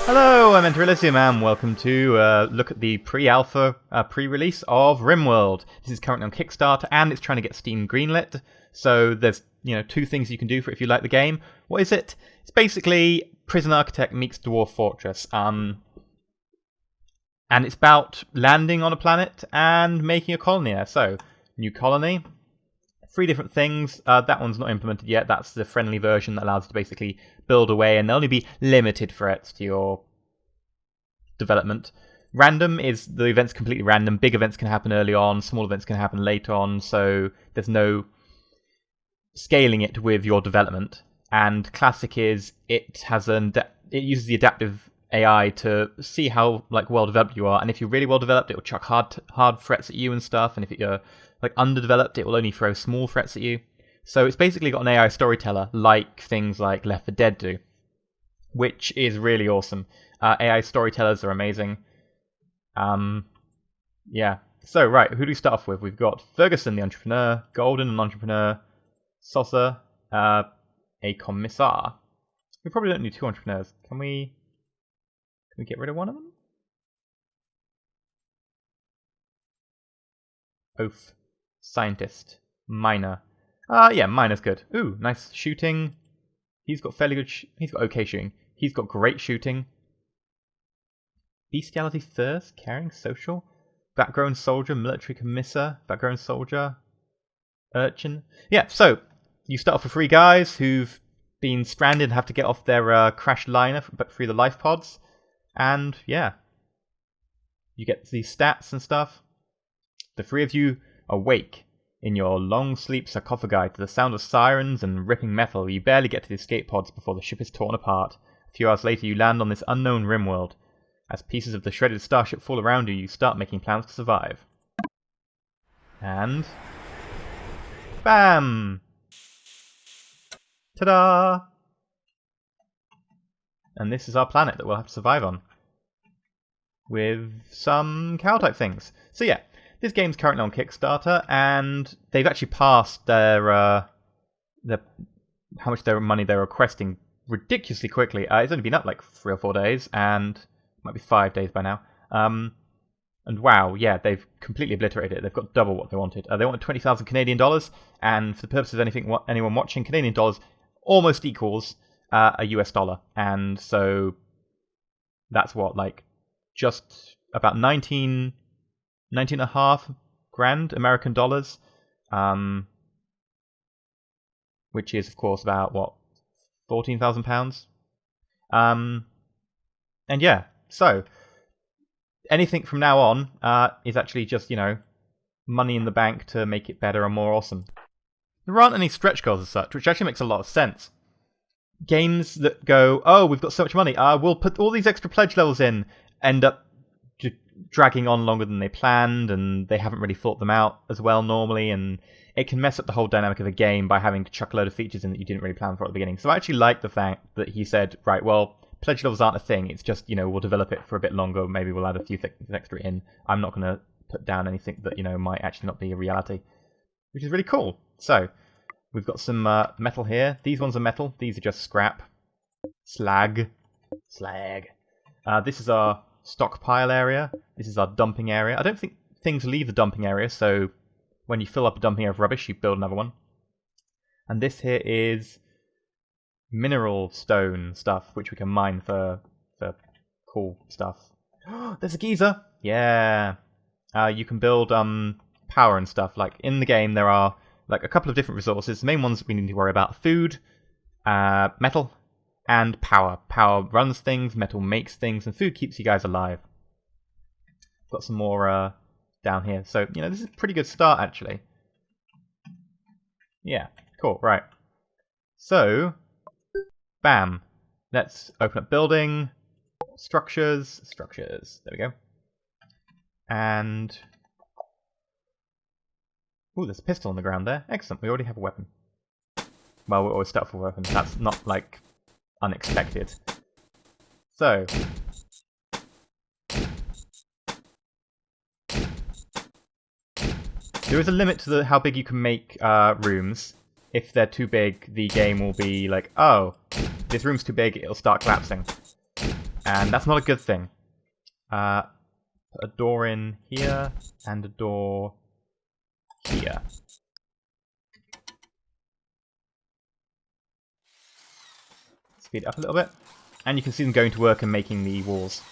Hello, I'm EnterElysium and welcome to look at the pre-alpha, pre-release of RimWorld. This is currently on Kickstarter and it's trying to get Steam greenlit. So there's, two things you can do for it if you like the game. What is it? It's basically Prison Architect meets Dwarf Fortress. And it's about landing on a planet and making a colony there. So, new colony. 3 different things. That one's not implemented yet. That's the friendly version that allows you to basically build away, and there'll only be limited threats to your development. Random is the event's completely random. Big events can happen early on, small events can happen later on, so there's no scaling it with your development. And classic is it uses the adaptive AI to see how well developed you are, and if you're really well developed, it will chuck hard threats at you and stuff, and if you're underdeveloped, it will only throw small threats at you. So it's basically got an AI storyteller, like things like Left 4 Dead do, which is really awesome. AI storytellers are amazing. Yeah. So, right, who do we start off with? We've got Ferguson, the entrepreneur, Golden, an entrepreneur, Saucer, a commissar. We probably don't need 2 entrepreneurs. Can we get rid of one of them? Oath. Scientist. Miner. Yeah, miner's good. Ooh, nice shooting. He's got fairly good... he's got okay shooting. He's got great shooting. Bestiality first. Caring. Social. Background soldier. Military commissar. Background soldier. Urchin. Yeah, so you start off with 3 guys who've been stranded and have to get off their crashed liner through the life pods. And, yeah. You get these stats and stuff. The 3 of you awake in your long sleep sarcophagi to the sound of sirens and ripping metal. You barely get to the escape pods before the ship is torn apart. A few hours later, you land on this unknown RimWorld. As pieces of the shredded starship fall around you, you start making plans to survive. And... bam! Ta-da! And this is our planet that we'll have to survive on. With some cow-type things. So yeah. This game's currently on Kickstarter, and they've actually passed their how much their money they're requesting ridiculously quickly. It's only been up 3 or 4 days, and might be 5 days by now. And wow, yeah, they've completely obliterated it. They've got double what they wanted. They wanted 20,000 Canadian dollars, and for the purpose of anyone watching, Canadian dollars almost equals a US dollar, and so that's what just about 19.5 grand American dollars, which is of course about £14,000. And yeah, so anything from now on is actually just money in the bank to make it better and more awesome. There aren't any stretch goals as such, which actually makes a lot of sense. Games that go, oh, we've got so much money, we'll put all these extra pledge levels in, end up dragging on longer than they planned, and they haven't really thought them out as well normally, and it can mess up the whole dynamic of a game by having to chuck a load of features in that you didn't really plan for at the beginning. So I actually like the fact that he said, right, well, pledge levels aren't a thing, it's just, we'll develop it for a bit longer, maybe we'll add a few things extra in. I'm not going to put down anything that, might actually not be a reality, which is really cool. So, we've got some metal here. These ones are metal, these are just scrap. Slag. This is our stockpile area. This is our dumping area. I don't think things leave the dumping area, so when you fill up a dumping area of rubbish, you build another one. And this here is mineral stone stuff, which we can mine for cool stuff. There's a geyser! Yeah! You can build power and stuff. In the game, there are a couple of different resources. The main ones we need to worry about: food, metal, and power. Power runs things, metal makes things, and food keeps you guys alive. Got some more down here. So, this is a pretty good start, actually. Yeah, cool, right. So, bam. Let's open up building, structures. There we go. And... ooh, there's a pistol on the ground there. Excellent, we already have a weapon. Well, we always start with a weapon. That's not, unexpected. So, there is a limit to how big you can make rooms. If they're too big, the game will be like, oh, this room's too big, it'll start collapsing. And that's not a good thing. Put a door in here, and a door here. Speed it up a little bit. And you can see them going to work and making the walls.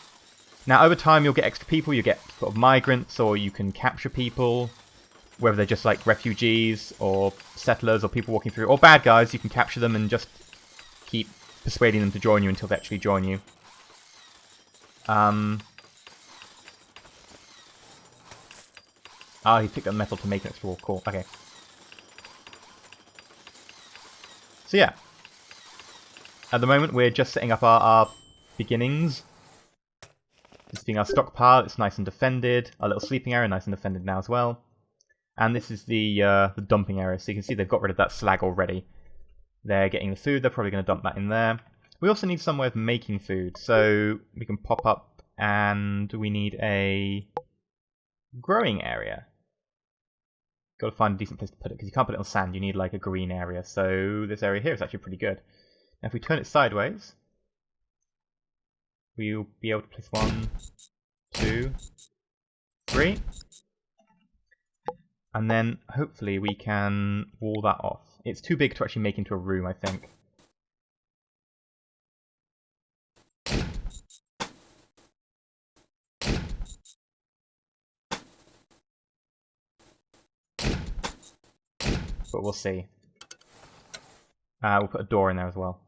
Now, over time, you'll get extra people. You get sort of migrants, or you can capture people. Whether they're just like refugees, or settlers, or people walking through, or bad guys, you can capture them and just keep persuading them to join you until they actually join you. He picked up metal to make an extra wall. Cool, okay. So yeah. At the moment, we're just setting up our beginnings. This being our stockpile, it's nice and defended. Our little sleeping area, nice and defended now as well. And this is the dumping area, so you can see they've got rid of that slag already. They're getting the food, they're probably going to dump that in there. We also need some way of making food, so we can pop up and we need a growing area. Got to find a decent place to put it, because you can't put it on sand, you need like a green area. So this area here is actually pretty good. Now if we turn it sideways, we'll be able to place 1, 2, 3. And then hopefully we can wall that off. It's too big to actually make into a room, I think. But we'll see. We'll put a door in there as well.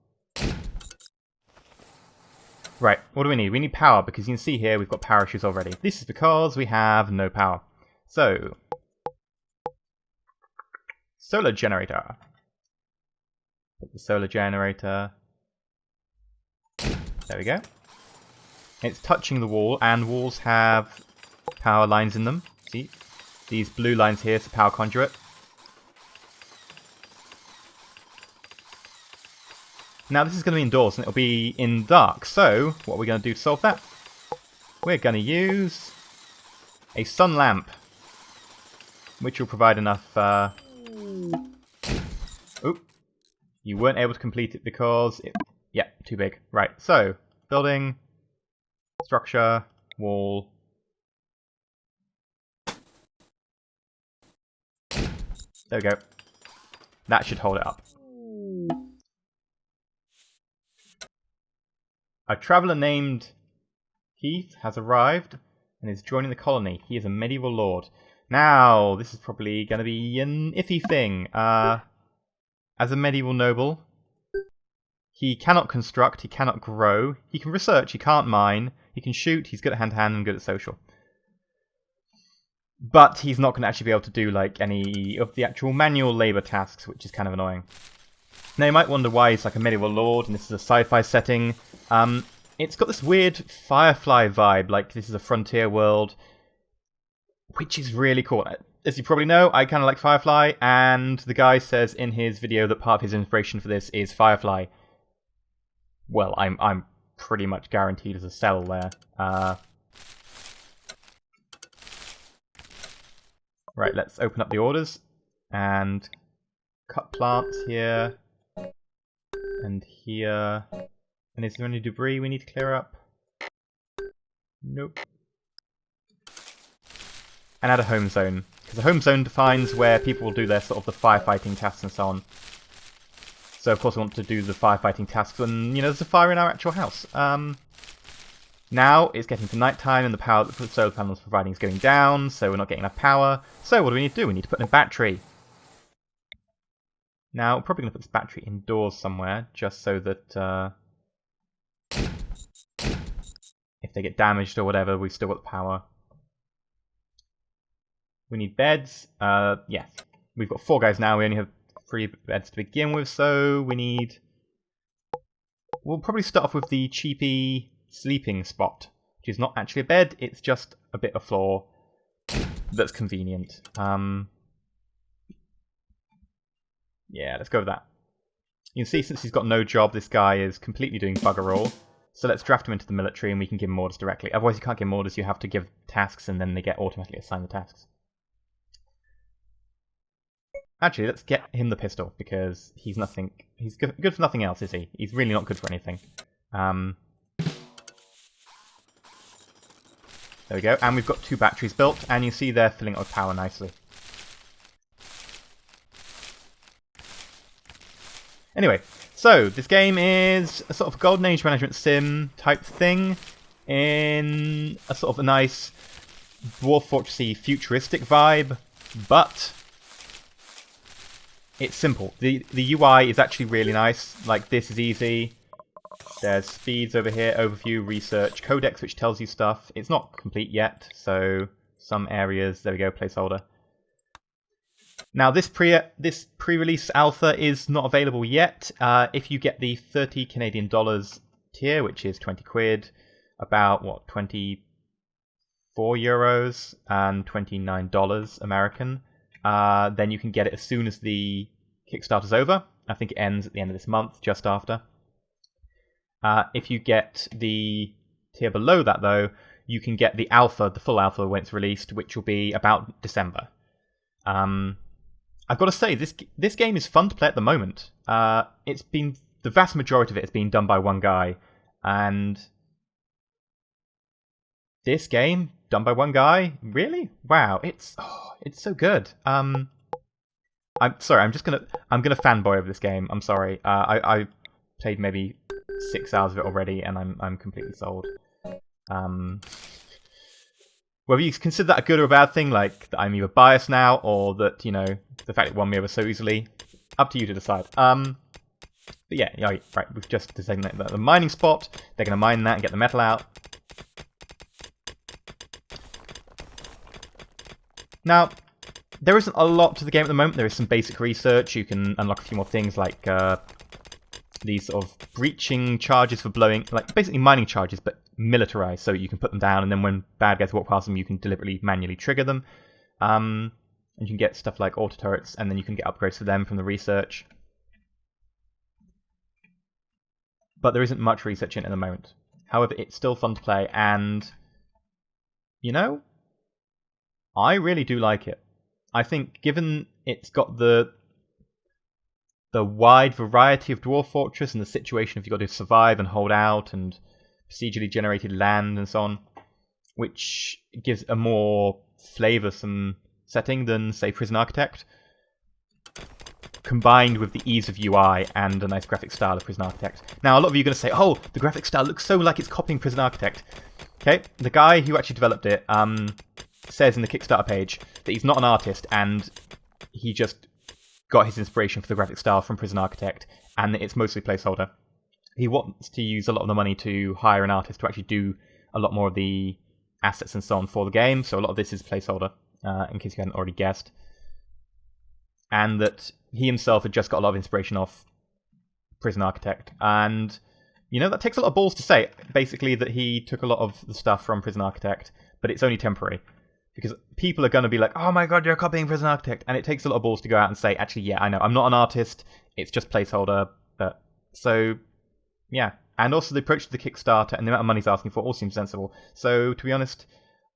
Right, what do we need? We need power, because you can see here we've got power issues already. This is because we have no power. So, solar generator. Put the solar generator. There we go. It's touching the wall, and walls have power lines in them. See? These blue lines here is the power conduit. Now this is going to be indoors and it'll be in dark, so what are we going to do to solve that? We're going to use a sun lamp, which will provide enough... Oop, you weren't able to complete it because... Yeah, too big. Right, so, building, structure, wall... There we go. That should hold it up. A traveller named Heath has arrived and is joining the colony. He is a medieval lord. Now, this is probably going to be an iffy thing. As a medieval noble, he cannot construct, he cannot grow, he can research, he can't mine, he can shoot, he's good at hand-to-hand and good at social. But he's not going to actually be able to do like any of the actual manual labour tasks, which is kind of annoying. Now you might wonder why he's like a medieval lord and this is a sci-fi setting. It's got this weird Firefly vibe, like this is a frontier world, which is really cool. As you probably know, I kind of like Firefly, and the guy says in his video that part of his inspiration for this is Firefly. Well, I'm pretty much guaranteed as a sell there. Right, let's open up the orders and cut plants here and here. And is there any debris we need to clear up? Nope. And add a home zone. Because the home zone defines where people will do their sort of the firefighting tasks and so on. So of course we want to do the firefighting tasks when, you know, there's a fire in our actual house. Now it's getting to night time and the power that the solar panel is providing is going down, so we're not getting enough power. So what do we need to do? We need to put in a battery. Now we're probably going to put this battery indoors somewhere, just so that if they get damaged or whatever, we've still got the power. We need beds. Yes. We've got 4 guys now. We only have 3 beds to begin with, so we need... We'll probably start off with the cheapy sleeping spot, which is not actually a bed, it's just a bit of floor that's convenient. Yeah, let's go with that. You can see since he's got no job, this guy is completely doing bugger all. So let's draft him into the military and we can give him orders directly. Otherwise you can't give him orders, you have to give tasks and then they get automatically assigned the tasks. Actually, let's get him the pistol, because he's nothing. He's good for nothing else, is he? He's really not good for anything. There we go. And we've got 2 batteries built, and you see they're filling up with power nicely. Anyway, so this game is a sort of Golden Age management sim type thing in a sort of a nice Dwarf Fortress-y futuristic vibe, but it's simple. The UI is actually really nice. Like, this is easy. There's speeds over here, overview, research, codex, which tells you stuff. It's not complete yet, so some areas, there we go, placeholder. Now, this pre-release alpha is not available yet. If you get the 30 Canadian dollars tier, which is 20 quid, about, what, 24 euros and $29 American, then you can get it as soon as the Kickstarter's over. I think it ends at the end of this month, just after. If you get the tier below that, though, you can get the alpha, the full alpha, when it's released, which will be about December. I've got to say, this game is fun to play at the moment. It's been, the vast majority of it has been done by one guy, and this game done by one guy, really? Wow, it's so good. I'm sorry, I'm gonna fanboy over this game. I'm sorry. I played maybe 6 hours of it already, and I'm completely sold. Whether you consider that a good or a bad thing, like that I'm either biased now, or that, you know, the fact it won me over so easily, up to you to decide. But yeah, right, we've just designated the mining spot. They're going to mine that and get the metal out. Now, there isn't a lot to the game at the moment. There is some basic research. You can unlock a few more things, like these sort of breaching charges for blowing, like basically mining charges, but militarized, so you can put them down, and then when bad guys walk past them, you can deliberately manually trigger them. And you can get stuff like auto turrets, and then you can get upgrades for them from the research. But there isn't much research in it at the moment. However, it's still fun to play, and, you know, I really do like it. I think, given it's got the wide variety of Dwarf Fortress and the situation if you've got to survive and hold out and procedurally generated land and so on, which gives a more flavoursome setting than, say, Prison Architect, combined with the ease of UI and a nice graphic style of Prison Architect. Now, a lot of you are going to say, oh, the graphic style looks so like it's copying Prison Architect. Okay, the guy who actually developed it says in the Kickstarter page that he's not an artist, and he just got his inspiration for the graphic style from Prison Architect, and it's mostly placeholder. He wants to use a lot of the money to hire an artist to actually do a lot more of the assets and so on for the game, so a lot of this is placeholder, in case you hadn't already guessed. And that he himself had just got a lot of inspiration off Prison Architect. And, you know, that takes a lot of balls to say, basically, that he took a lot of the stuff from Prison Architect, but it's only temporary. Because people are going to be like, oh my god, you're copying Prison Architect. And it takes a lot of balls to go out and say, actually, yeah, I know, I'm not an artist, it's just placeholder. But so, yeah. And also the approach to the Kickstarter and the amount of money he's asking for all seems sensible. So, to be honest,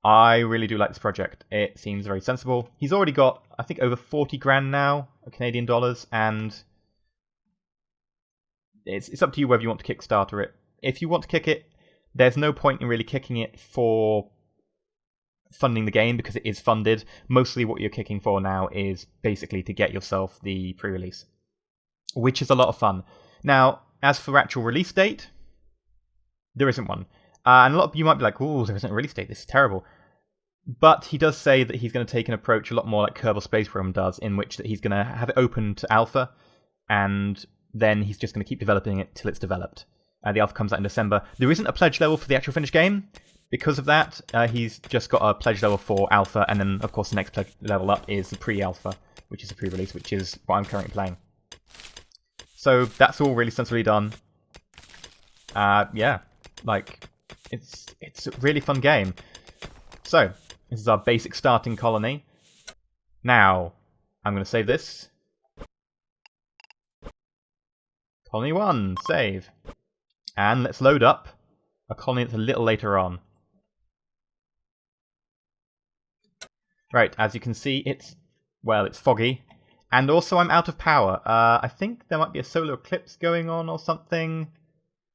I really do like this project. It seems very sensible. He's already got, I think, over 40 grand now, Canadian dollars, and it's up to you whether you want to Kickstarter it. If you want to kick it, there's no point in really kicking it for funding the game, because it is funded. Mostly what you're kicking for now is basically to get yourself the pre-release, which is a lot of fun. Now, as for actual release date, there isn't one. And a lot of you might be like, oh, there isn't a release date, this is terrible. But he does say that he's going to take an approach a lot more like Kerbal Space Program does, in which that he's going to have it open to alpha, and then he's just going to keep developing it till it's developed. The alpha comes out in December. There isn't a pledge level for the actual finished game. Because of that, he's just got a pledge level for alpha, and then, of course, the next pledge level up is the pre-alpha, which is the pre-release, which is what I'm currently playing. So that's all really sensibly done. Yeah, like, it's a really fun game. So, this is our basic starting colony. Now, I'm going to save this. Colony 1, save. And let's load up a colony that's a little later on. Right, as you can see, it's foggy. And also I'm out of power. I think there might be a solar eclipse going on or something.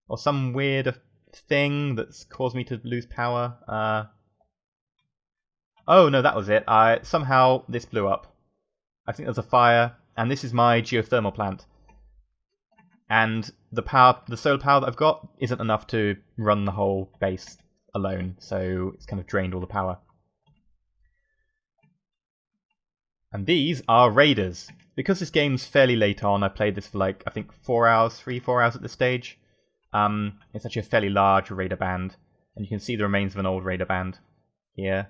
Or some weird thing that's caused me to lose power. Oh, no, that was it. Somehow this blew up. I think there's a fire, and this is my geothermal plant. And the solar power that I've got isn't enough to run the whole base alone, so it's kind of drained all the power. And these are raiders. Because this game's fairly late on, I played this for like, I think 4 hours, 3-4 hours at this stage. It's actually a fairly large raider band, and you can see the remains of an old raider band here.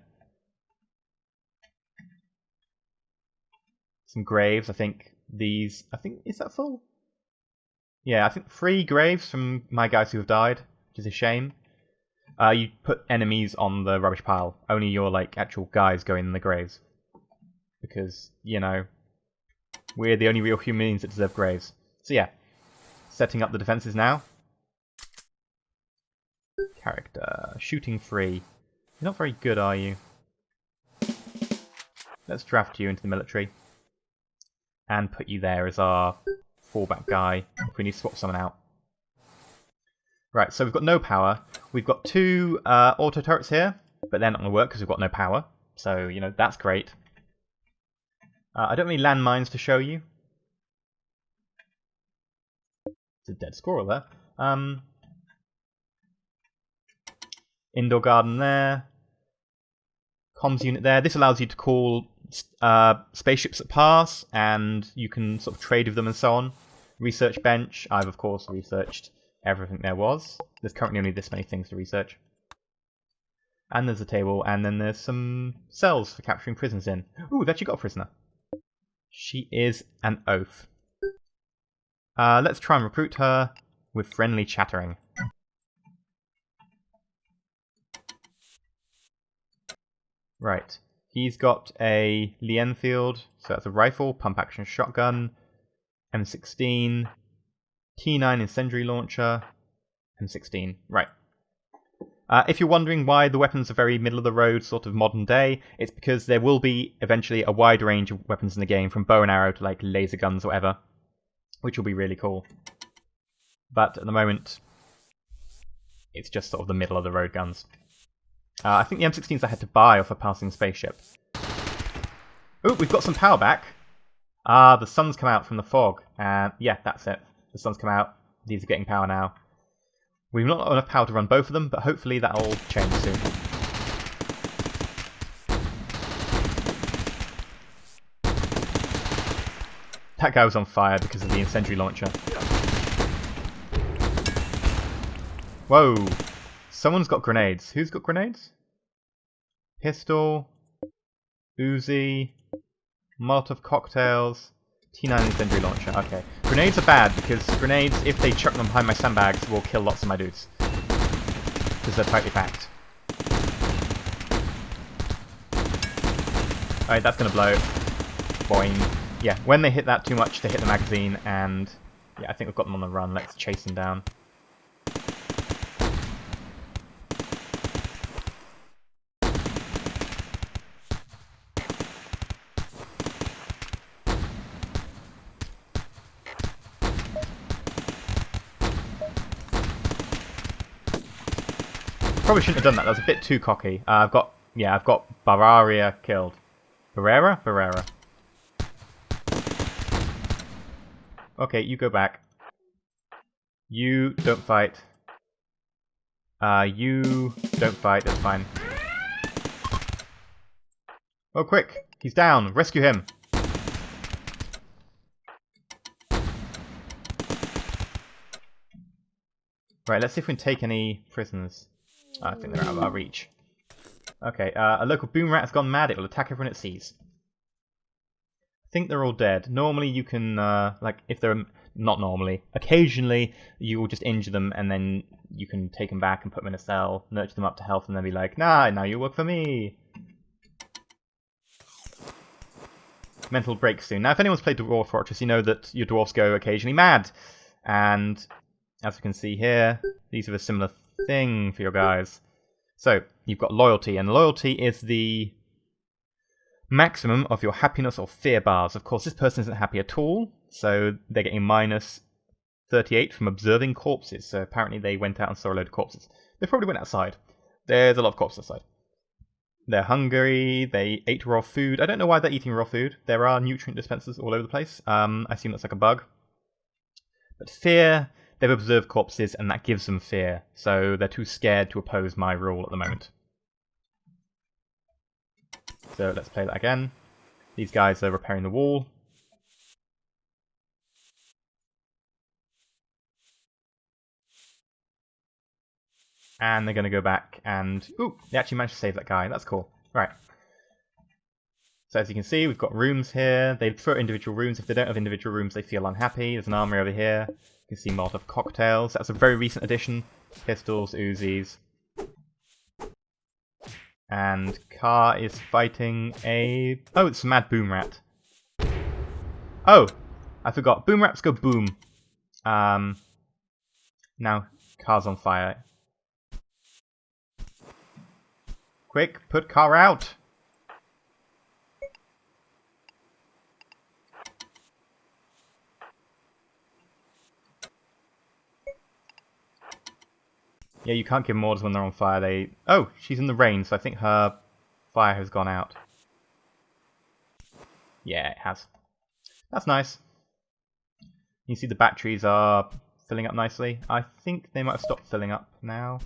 Some graves, I think is that full? Yeah, I think 3 graves from my guys who have died, which is a shame. You put enemies on the rubbish pile. Only your like actual guys go in the graves. Because, you know, we're the only real human beings that deserve graves. So yeah, setting up the defenses now. Character, shooting free. You're not very good, are you? Let's draft you into the military. And put you there as our fallback guy if we need to swap someone out. Right, so we've got no power. We've got 2 auto turrets here, but they're not going to work because we've got no power. So, you know, that's great. I don't have any landmines to show you. It's a dead squirrel there. Indoor garden there. Comms unit there. This allows you to call spaceships that pass, and you can sort of trade with them and so on. Research bench. I've, of course, researched everything there was. There's currently only this many things to research. And there's a table, and then there's some cells for capturing prisoners in. Ooh, we've actually got a prisoner. She is an oaf. Let's try and recruit her with friendly chattering. Right. He's got a Lee Enfield, so that's a rifle, pump-action shotgun, M16, T9 incendiary launcher, M16. Right. If you're wondering why the weapons are very middle-of-the-road, sort of modern day, it's because there will be eventually a wide range of weapons in the game, from bow and arrow to like laser guns or whatever, which will be really cool. But at the moment, it's just sort of the middle-of-the-road guns. I think the M16s I had to buy off a passing spaceship. Oh, we've got some power back. The sun's come out from the fog. And yeah, that's it. The sun's come out. These are getting power now. We've not got enough power to run both of them, but hopefully that'll change soon. That guy was on fire because of the incendiary launcher. Whoa! Someone's got grenades. Who's got grenades? Pistol, Uzi, Molotov cocktails, T9 incendiary launcher. Okay. Grenades are bad because grenades, if they chuck them behind my sandbags, will kill lots of my dudes. Because they're tightly packed. Alright, that's gonna blow. Boing. Yeah, when they hit that too much, they hit the magazine, and yeah, I think we've got them on the run. Let's chase them down. Probably shouldn't have done that. That was a bit too cocky. I've got Barraria killed. Barrera. Okay, you go back. You don't fight. You don't fight. That's fine. Oh, quick! He's down. Rescue him. Right, let's see if we can take any prisoners. I think they're out of our reach. Okay, a local boom rat has gone mad. It will attack everyone it sees. I think they're all dead. Normally you can, like, if they're... Not normally. Occasionally you will just injure them and then you can take them back and put them in a cell, nurture them up to health, and then be like, nah, now you work for me. Mental break soon. Now, if anyone's played Dwarf Fortress, you know that your dwarfs go occasionally mad. And as we can see here, these are a similar thing for your guys. So, you've got loyalty, and loyalty is the maximum of your happiness or fear bars. Of course, this person isn't happy at all, so they're getting minus 38 from observing corpses. So apparently they went out and saw a load of corpses. They probably went outside. There's a lot of corpses outside. They're hungry. They ate raw food. I don't know why they're eating raw food. There are nutrient dispensers all over the place. I assume that's like a bug. But fear, they've observed corpses, and that gives them fear. So they're too scared to oppose my rule at the moment. So let's play that again. These guys are repairing the wall. And they're going to go back and... Ooh, they actually managed to save that guy. That's cool. Right. So as you can see, we've got rooms here. They prefer individual rooms. If they don't have individual rooms, they feel unhappy. There's an armory over here. You can see Molotov cocktails. That's a very recent addition. Pistols, Uzis. And Car is fighting a... Oh, it's a mad boom rat. Oh, I forgot. Boom rats go boom. Now Car's on fire. Quick, put Car out! Yeah, you can't give them orders when they're on fire. Oh, she's in the rain, so I think her fire has gone out. Yeah, it has. That's nice. You see the batteries are filling up nicely. I think they might have stopped filling up now,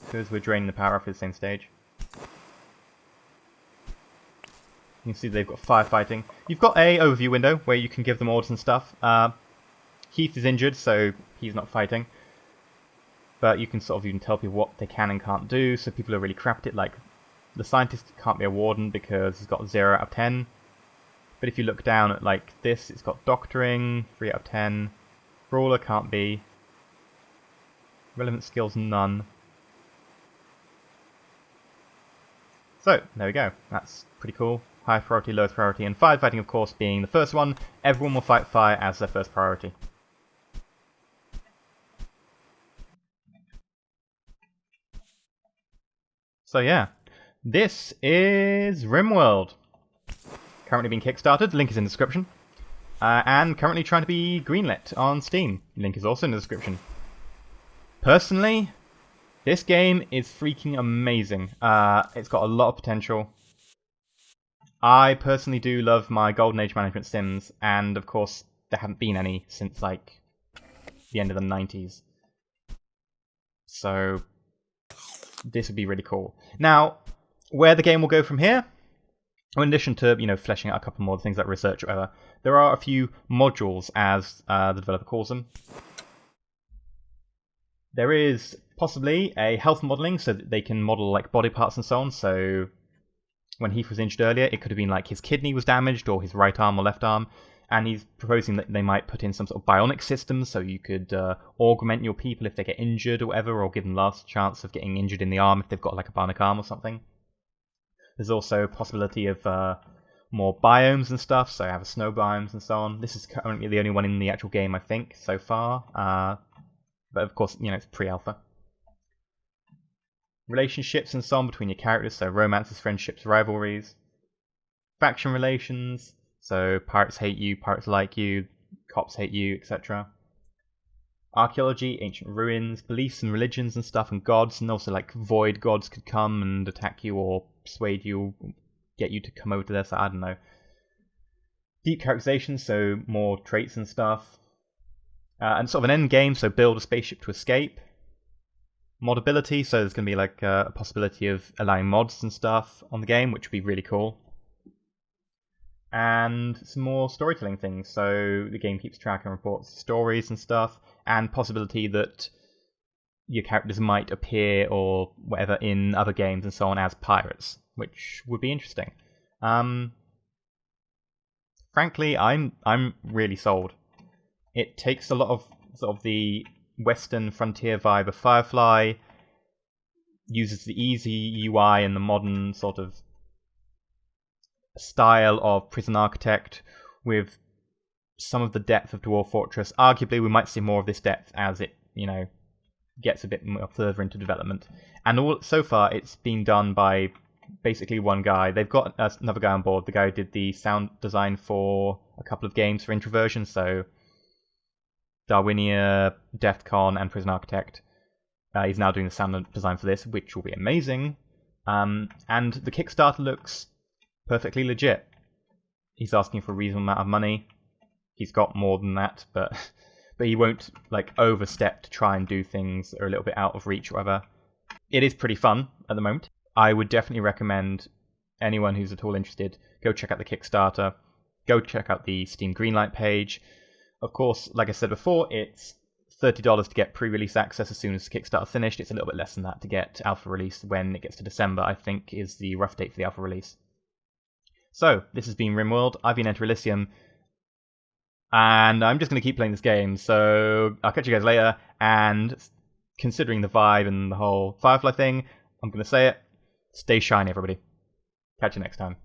because we're draining the power off at the same stage. You can see they've got firefighting. You've got a overview window where you can give them orders and stuff. Heath is injured, so he's not fighting. But you can sort of even tell people what they can and can't do, so people are really crap at it. Like, the scientist can't be a warden because he's got 0 out of 10. But if you look down at, like, this, it's got doctoring, 3 out of 10. Brawler can't be. Relevant skills, none. So, there we go. That's pretty cool. High priority, low priority, and firefighting, of course, being the first one. Everyone will fight fire as their first priority. So yeah, this is RimWorld. Currently being kickstarted, link is in the description. And currently trying to be greenlit on Steam, link is also in the description. Personally, this game is freaking amazing. It's got a lot of potential. I personally do love my Golden Age management sims, and of course there haven't been any since like the end of the 90s. So this would be really cool. Now, where the game will go from here, in addition to, you know, fleshing out a couple more things like research or whatever, there are a few modules, as the developer calls them. There is possibly a health modelling, so that they can model like body parts and so on. So when Heath was injured earlier, it could have been like his kidney was damaged, or his right arm or left arm. And he's proposing that they might put in some sort of bionic system, so you could augment your people if they get injured or whatever, or give them last chance of getting injured in the arm if they've got like a bionic arm or something. There's also a possibility of more biomes and stuff, so have a snow biomes and so on. This is currently the only one in the actual game, I think, so far. But of course, you know, it's pre-alpha. Relationships and so on between your characters, so romances, friendships, rivalries. Faction relations. So pirates hate you, pirates like you, cops hate you, etc. Archaeology, ancient ruins, beliefs and religions and stuff, and gods, and also like void gods could come and attack you or persuade you, get you to come over to their side, I don't know. Deep characterization, so more traits and stuff. And sort of an end game, so build a spaceship to escape. Modability, so there's going to be like a possibility of allowing mods and stuff on the game, which would be really cool. And some more storytelling things, so the game keeps track and reports stories and stuff, and possibility that your characters might appear or whatever in other games and so on as pirates, which would be interesting. Frankly, I'm really sold. It takes a lot of sort of the Western frontier vibe of Firefly, uses the easy UI and the modern sort of style of Prison Architect with some of the depth of Dwarf Fortress. Arguably, we might see more of this depth as it, you know, gets a bit more further into development. And so far, it's been done by basically one guy. They've got another guy on board, the guy who did the sound design for a couple of games for Introversion, so Darwinia, Defcon, and Prison Architect. He's now doing the sound design for this, which will be amazing. And the Kickstarter looks perfectly legit. He's asking for a reasonable amount of money. He's got more than that, but he won't like overstep to try and do things that are a little bit out of reach or whatever. It is pretty fun at the moment. I would definitely recommend anyone who's at all interested, go check out the Kickstarter, go check out the Steam Greenlight page. Of course, like I said before, it's $30 to get pre-release access as soon as the Kickstarter finished. It's a little bit less than that to get alpha release when it gets to December, I think is the rough date for the alpha release. So, this has been RimWorld, I've been EnterElysium, and I'm just going to keep playing this game, so I'll catch you guys later, and considering the vibe and the whole Firefly thing, I'm going to say it, stay shiny everybody. Catch you next time.